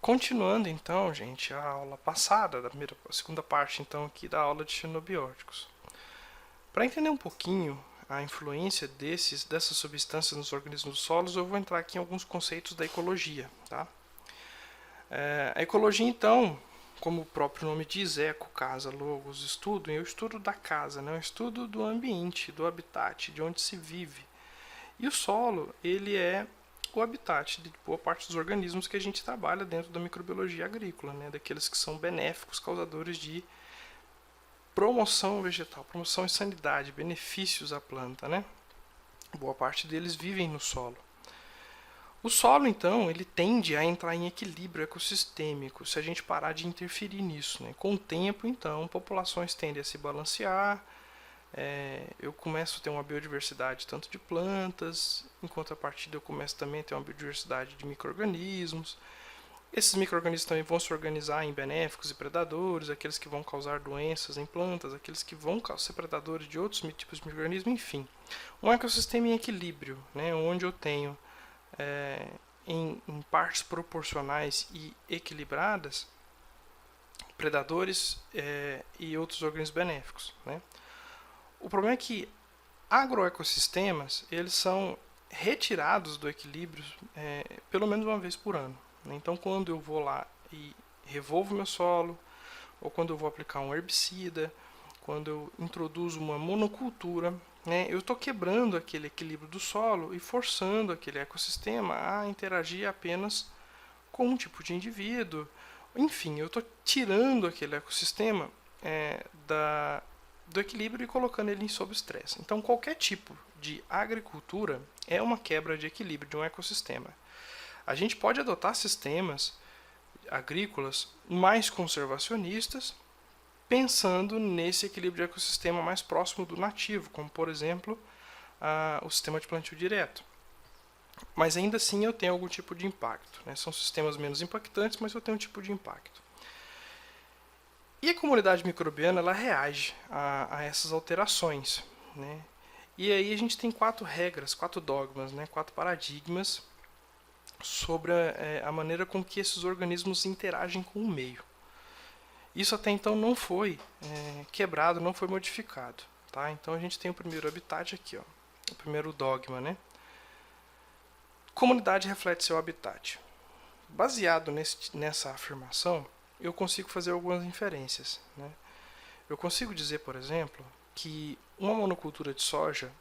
Continuando então, gente, a aula passada, a segunda parte então aqui da aula de xenobióticos. Para entender um pouquinho a influência dessas substâncias nos organismos dos solos, eu vou entrar aqui em alguns conceitos da ecologia. Tá? A ecologia então, como o próprio nome diz, eco, casa, logos, estudo, é o estudo da casa, né? O estudo do ambiente, do habitat, de onde se vive. E o solo, ele é o habitat de boa parte dos organismos que a gente trabalha dentro da microbiologia agrícola, né? Daqueles que são benéficos, causadores de promoção vegetal, promoção e sanidade, benefícios à planta, né? Boa parte deles vivem no solo. O solo, então, ele tende a entrar em equilíbrio ecossistêmico se a gente parar de interferir nisso, né? Com o tempo, então, populações tendem a se balancear, eu começo a ter uma biodiversidade tanto de plantas, em contrapartida eu começo também a ter uma biodiversidade de micro-organismos. Esses micro-organismos também vão se organizar em benéficos e predadores, aqueles que vão causar doenças em plantas, aqueles que vão ser predadores de outros tipos de micro-organismos, enfim. Um ecossistema em equilíbrio, né, onde eu tenho em partes proporcionais e equilibradas predadores e outros organismos benéficos, né? O problema é que agroecossistemas eles são retirados do equilíbrio pelo menos uma vez por ano. Então, quando eu vou lá e revolvo meu solo, ou quando eu vou aplicar um herbicida, quando eu introduzo uma monocultura, né, eu estou quebrando aquele equilíbrio do solo e forçando aquele ecossistema a interagir apenas com um tipo de indivíduo. Enfim, eu estou tirando aquele ecossistema do equilíbrio e colocando ele sob estresse. Então, qualquer tipo de agricultura é uma quebra de equilíbrio de um ecossistema. A gente pode adotar sistemas agrícolas mais conservacionistas, pensando nesse equilíbrio de ecossistema mais próximo do nativo, como, por exemplo, o sistema de plantio direto. Mas ainda assim eu tenho algum tipo de impacto, né? São sistemas menos impactantes, mas eu tenho um tipo de impacto. E a comunidade microbiana ela reage a essas alterações, né? E aí a gente tem 4 regras, 4 dogmas, né? 4 paradigmas sobre a maneira com que esses organismos interagem com o meio. Isso até então não foi quebrado, não foi modificado. Tá? Então a gente tem o primeiro habitat aqui, ó, o primeiro dogma, né? Comunidade reflete seu habitat. Baseado nessa afirmação, eu consigo fazer algumas inferências. Né? Eu consigo dizer, por exemplo, que uma monocultura de soja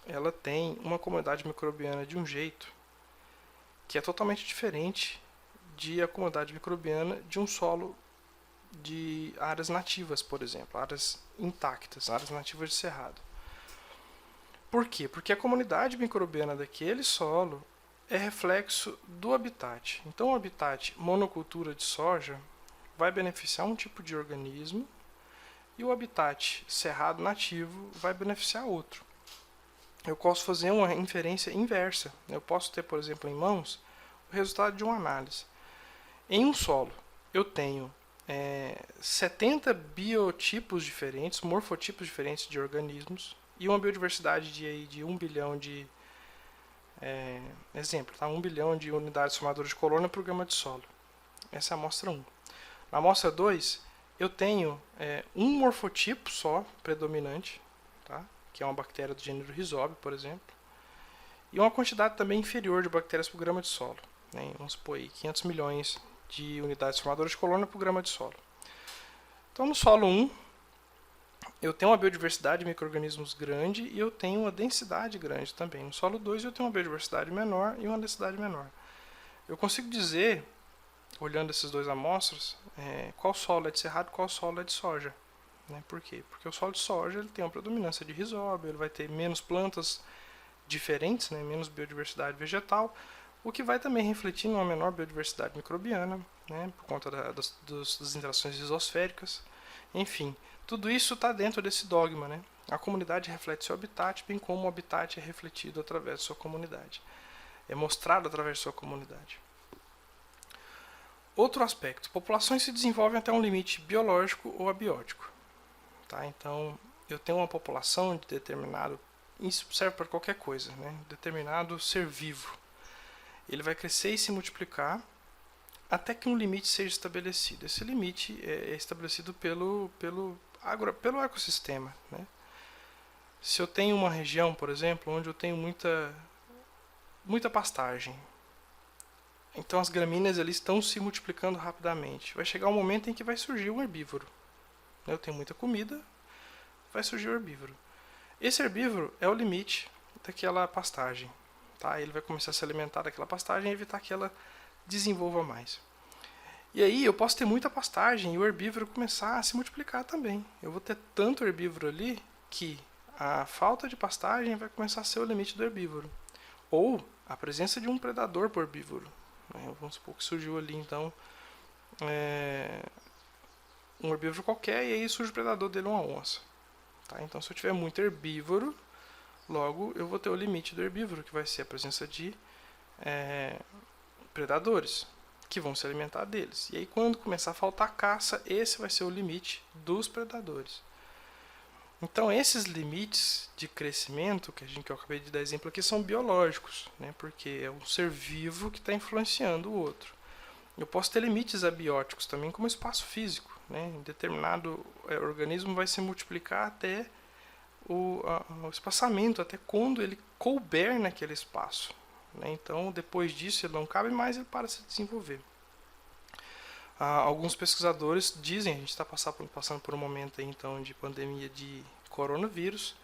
ela tem uma comunidade microbiana de um jeito que é totalmente diferente da comunidade microbiana de um solo de áreas nativas, por exemplo, áreas intactas, áreas nativas de cerrado. Por quê? Porque a comunidade microbiana daquele solo é reflexo do habitat. Então, o habitat monocultura de soja vai beneficiar um tipo de organismo e o habitat cerrado nativo vai beneficiar outro. Eu posso fazer uma inferência inversa. Eu posso ter, por exemplo, em mãos o resultado de uma análise. Em um solo, eu tenho 70 biotipos diferentes, morfotipos diferentes de organismos e uma biodiversidade de 1 bilhão de exemplo, tá? 1 bilhão de unidades formadoras de colônia por grama de solo. Essa é a amostra 1. Na amostra 2, eu tenho um morfotipo só predominante, tá? Que é uma bactéria do gênero Rhizobium, por exemplo, e uma quantidade também inferior de bactérias por grama de solo. Né? Vamos supor aí, 500 milhões de unidades formadoras de colônia por grama de solo. Então, no solo 1, eu tenho uma biodiversidade de micro-organismos grande e eu tenho uma densidade grande também. No solo 2 eu tenho uma biodiversidade menor e uma densidade menor. Eu consigo dizer, olhando essas duas amostras, qual solo é de cerrado e qual solo é de soja. Né? Por quê? Porque o solo de soja ele tem uma predominância de Rhizobium, ele vai ter menos plantas diferentes, né? Menos biodiversidade vegetal, o que vai também refletir numa menor biodiversidade microbiana, né? Por conta das interações rizosféricas. Enfim, tudo isso está dentro desse dogma, né? A comunidade reflete seu habitat, bem como o habitat é refletido através de sua comunidade. É mostrado através de sua comunidade. Outro aspecto. Populações se desenvolvem até um limite biológico ou abiótico. Tá? Então, eu tenho uma população de determinado, isso serve para qualquer coisa, né? Determinado ser vivo. Ele vai crescer e se multiplicar até que um limite seja estabelecido. Esse limite é estabelecido pelo ecossistema, né? Se eu tenho uma região, por exemplo, onde eu tenho muita pastagem, então as gramíneas ali estão se multiplicando rapidamente. Vai chegar um momento em que vai surgir um herbívoro. Eu tenho muita comida, vai surgir o herbívoro. Esse herbívoro é o limite daquela pastagem. Tá? Ele vai começar a se alimentar daquela pastagem e evitar que ela desenvolva mais. E aí eu posso ter muita pastagem e o herbívoro começar a se multiplicar também. Eu vou ter tanto herbívoro ali que a falta de pastagem vai começar a ser o limite do herbívoro. Ou a presença de um predador por herbívoro. Vamos supor que surgiu ali então um herbívoro qualquer e aí surge o predador dele, uma onça. Tá? Então se eu tiver muito herbívoro, logo eu vou ter o limite do herbívoro, que vai ser a presença de predadores que vão se alimentar deles. E aí quando começar a faltar caça, esse vai ser o limite dos predadores. Então esses limites de crescimento que eu acabei de dar exemplo aqui são biológicos, né? Porque é um ser vivo que está influenciando o outro. Eu posso ter limites abióticos também, como espaço físico, né? Em determinado organismo vai se multiplicar até o espaçamento, até quando ele couber naquele espaço, né? Então depois disso ele não cabe mais, ele para de se desenvolver. Alguns pesquisadores dizem, a gente está passando por um momento aí, então, de pandemia de coronavírus,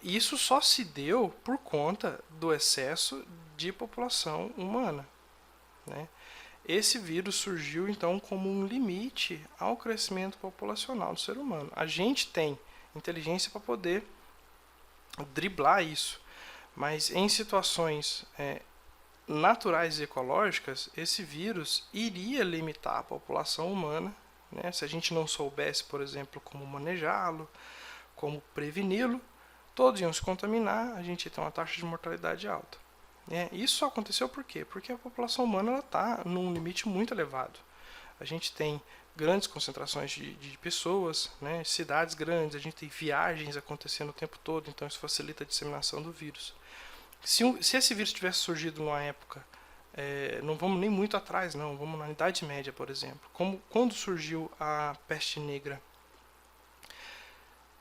isso só se deu por conta do excesso de população humana, né? Esse vírus surgiu então como um limite ao crescimento populacional do ser humano. A gente tem inteligência para poder driblar isso, mas em situações naturais e ecológicas, esse vírus iria limitar a população humana, né? Se a gente não soubesse, por exemplo, como manejá-lo, como preveni-lo, todos iam se contaminar, a gente ia ter uma taxa de mortalidade alta. Isso só aconteceu por quê? Porque a população humana está num limite muito elevado. A gente tem grandes concentrações de pessoas, né? Cidades grandes, a gente tem viagens acontecendo o tempo todo, então isso facilita a disseminação do vírus. Se esse vírus tivesse surgido numa época, não vamos nem muito atrás, não, vamos na Idade Média, por exemplo, quando surgiu a peste negra,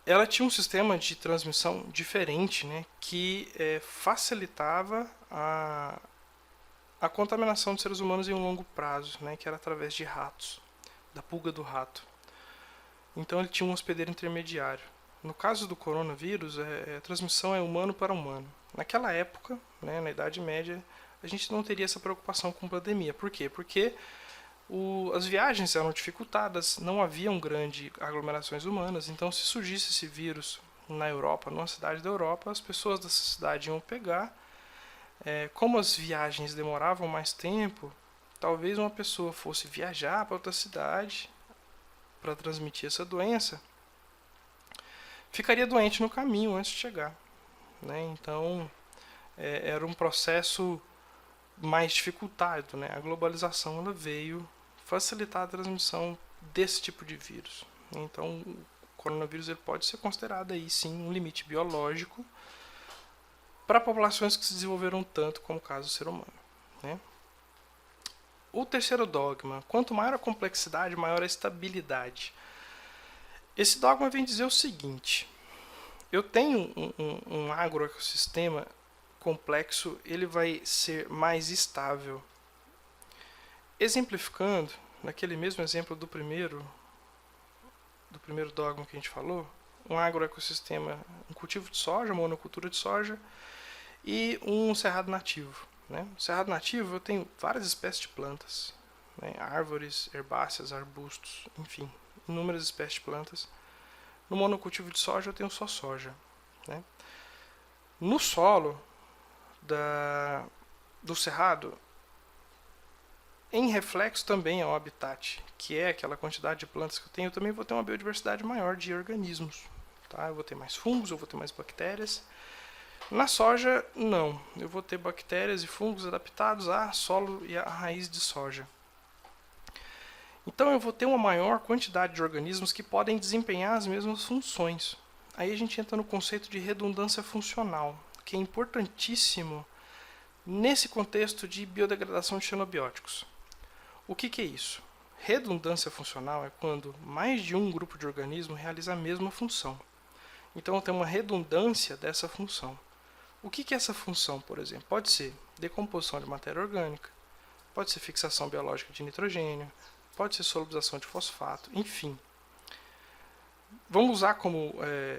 ela tinha um sistema de transmissão diferente, né, que facilitava a contaminação de seres humanos em um longo prazo, né, que era através de ratos, da pulga do rato. Então ele tinha um hospedeiro intermediário. No caso do coronavírus, a transmissão é humano para humano. Naquela época, né, na Idade Média, a gente não teria essa preocupação com pandemia. Por quê? Porque as viagens eram dificultadas, não haviam grandes aglomerações humanas, então se surgisse esse vírus na Europa, numa cidade da Europa, as pessoas dessa cidade iam pegar. Como as viagens demoravam mais tempo, talvez uma pessoa fosse viajar para outra cidade para transmitir essa doença, ficaria doente no caminho antes de chegar, né? Então era um processo mais dificultado, né? A globalização ela veio facilitar a transmissão desse tipo de vírus. Então o coronavírus ele pode ser considerado aí sim um limite biológico para populações que se desenvolveram tanto como o caso do ser humano, né? O terceiro dogma: quanto maior a complexidade, maior a estabilidade. Esse dogma vem dizer o seguinte: eu tenho um agroecossistema complexo, ele vai ser mais estável. Exemplificando, naquele mesmo exemplo do primeiro dogma que a gente falou, um agroecossistema, um cultivo de soja, uma monocultura de soja e um cerrado nativo, né? No cerrado nativo eu tenho várias espécies de plantas, né? Árvores, herbáceas, arbustos, enfim, inúmeras espécies de plantas. No monocultivo de soja eu tenho só soja, né? No solo do cerrado, em reflexo também ao habitat, que é aquela quantidade de plantas que eu tenho, eu também vou ter uma biodiversidade maior de organismos. Tá? Eu vou ter mais fungos, eu vou ter mais bactérias. Na soja, não. Eu vou ter bactérias e fungos adaptados a solo e a raiz de soja. Então eu vou ter uma maior quantidade de organismos que podem desempenhar as mesmas funções. Aí a gente entra no conceito de redundância funcional, que é importantíssimo nesse contexto de biodegradação de xenobióticos. O que é isso? Redundância funcional é quando mais de um grupo de organismos realiza a mesma função. Então eu tenho uma redundância dessa função. O que é essa função, por exemplo? Pode ser decomposição de matéria orgânica, pode ser fixação biológica de nitrogênio, pode ser solubilização de fosfato, enfim. Vamos usar como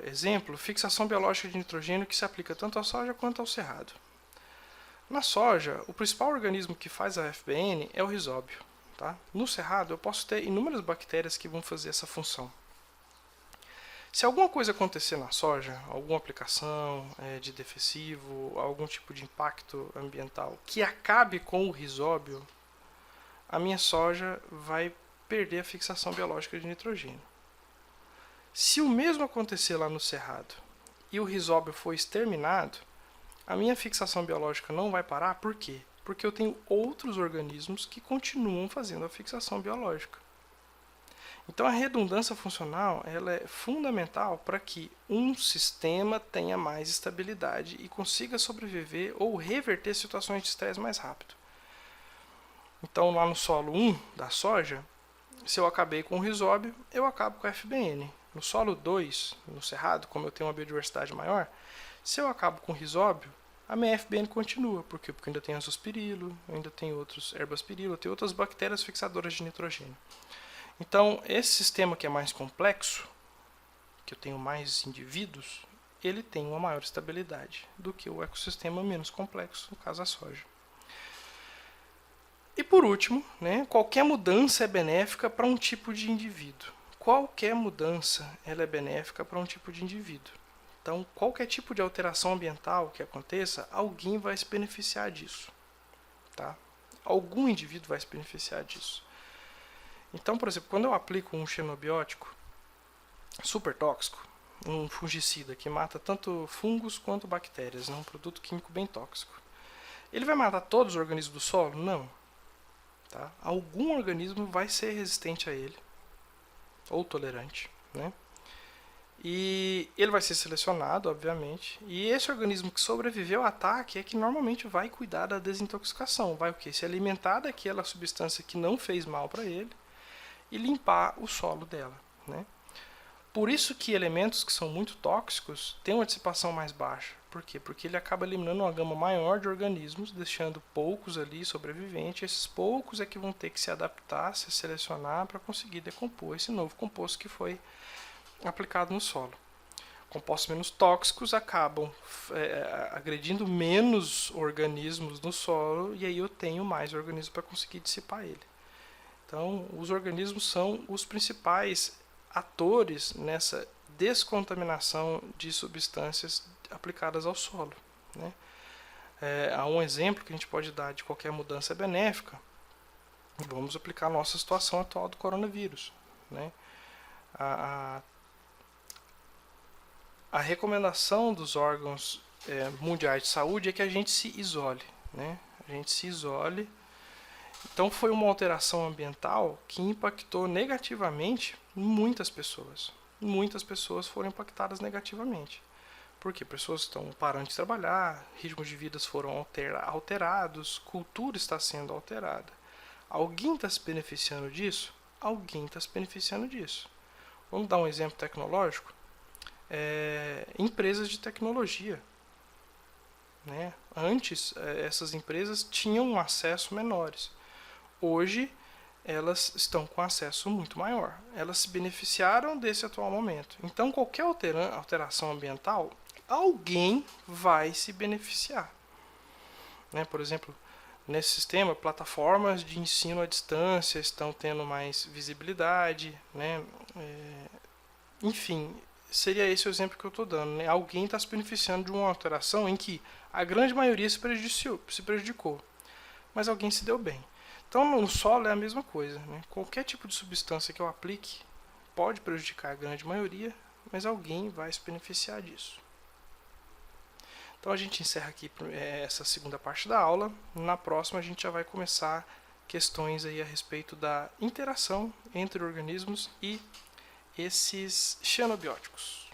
exemplo fixação biológica de nitrogênio que se aplica tanto à soja quanto ao cerrado. Na soja, o principal organismo que faz a FBN é o risóbio. Tá? No cerrado, eu posso ter inúmeras bactérias que vão fazer essa função. Se alguma coisa acontecer na soja, alguma aplicação de defensivo, algum tipo de impacto ambiental que acabe com o risóbio, a minha soja vai perder a fixação biológica de nitrogênio. Se o mesmo acontecer lá no cerrado e o risóbio for exterminado, a minha fixação biológica não vai parar. Por quê? Porque eu tenho outros organismos que continuam fazendo a fixação biológica. Então a redundância funcional ela é fundamental para que um sistema tenha mais estabilidade e consiga sobreviver ou reverter situações de estresse mais rápido. Então lá no solo 1 da soja, se eu acabei com o risóbio, eu acabo com a FBN. No solo 2, no cerrado, como eu tenho uma biodiversidade maior, se eu acabo com o risóbio, a minha FBN continua. Por quê? Porque eu ainda tenho azospirilo, eu ainda tenho outros herbaspirilo, eu tenho outras bactérias fixadoras de nitrogênio. Então, esse sistema que é mais complexo, que eu tenho mais indivíduos, ele tem uma maior estabilidade do que o ecossistema menos complexo, no caso a soja. E por último, qualquer mudança é benéfica para um tipo de indivíduo. Qualquer mudança ela é benéfica para um tipo de indivíduo. Então, qualquer tipo de alteração ambiental que aconteça, alguém vai se beneficiar disso. Tá? Algum indivíduo vai se beneficiar disso. Então, por exemplo, quando eu aplico um xenobiótico super tóxico, um fungicida que mata tanto fungos quanto bactérias, um produto químico bem tóxico, ele vai matar todos os organismos do solo? Não. Tá? Algum organismo vai ser resistente a ele, ou tolerante, E ele vai ser selecionado, obviamente, e esse organismo que sobreviveu ao ataque é que normalmente vai cuidar da desintoxicação, vai o quê? Se alimentar daquela substância que não fez mal para ele e limpar o solo dela. Por isso que elementos que são muito tóxicos têm uma dissipação mais baixa. Por quê? Porque ele acaba eliminando uma gama maior de organismos, deixando poucos ali sobreviventes. Esses poucos é que vão ter que se adaptar, se selecionar para conseguir decompor esse novo composto que foi aplicado no solo. Compostos menos tóxicos acabam agredindo menos organismos no solo e aí eu tenho mais organismos para conseguir dissipar ele. Então, os organismos são os principais atores nessa descontaminação de substâncias aplicadas ao solo. Há um exemplo que a gente pode dar de qualquer mudança benéfica. Vamos aplicar a nossa situação atual do coronavírus. A recomendação dos órgãos mundiais de saúde é que a gente se isole. A gente se isole. Então foi uma alteração ambiental que impactou negativamente muitas pessoas. Muitas pessoas foram impactadas negativamente. Porque pessoas estão parando de trabalhar, ritmos de vida foram alterados, cultura está sendo alterada. Alguém está se beneficiando disso? Alguém está se beneficiando disso. Vamos dar um exemplo tecnológico? Empresas de tecnologia. Antes, essas empresas tinham acesso menores. Hoje, elas estão com acesso muito maior. Elas se beneficiaram desse atual momento. Então, qualquer alteração ambiental, alguém vai se beneficiar. Por exemplo, nesse sistema, plataformas de ensino à distância estão tendo mais visibilidade. Enfim, seria esse o exemplo que eu estou dando. Alguém está se beneficiando de uma alteração em que a grande maioria se prejudicou, mas alguém se deu bem. Então, no solo é a mesma coisa. Qualquer tipo de substância que eu aplique pode prejudicar a grande maioria, mas alguém vai se beneficiar disso. Então, a gente encerra aqui essa segunda parte da aula. Na próxima, a gente já vai começar questões aí a respeito da interação entre organismos e esses xenobióticos.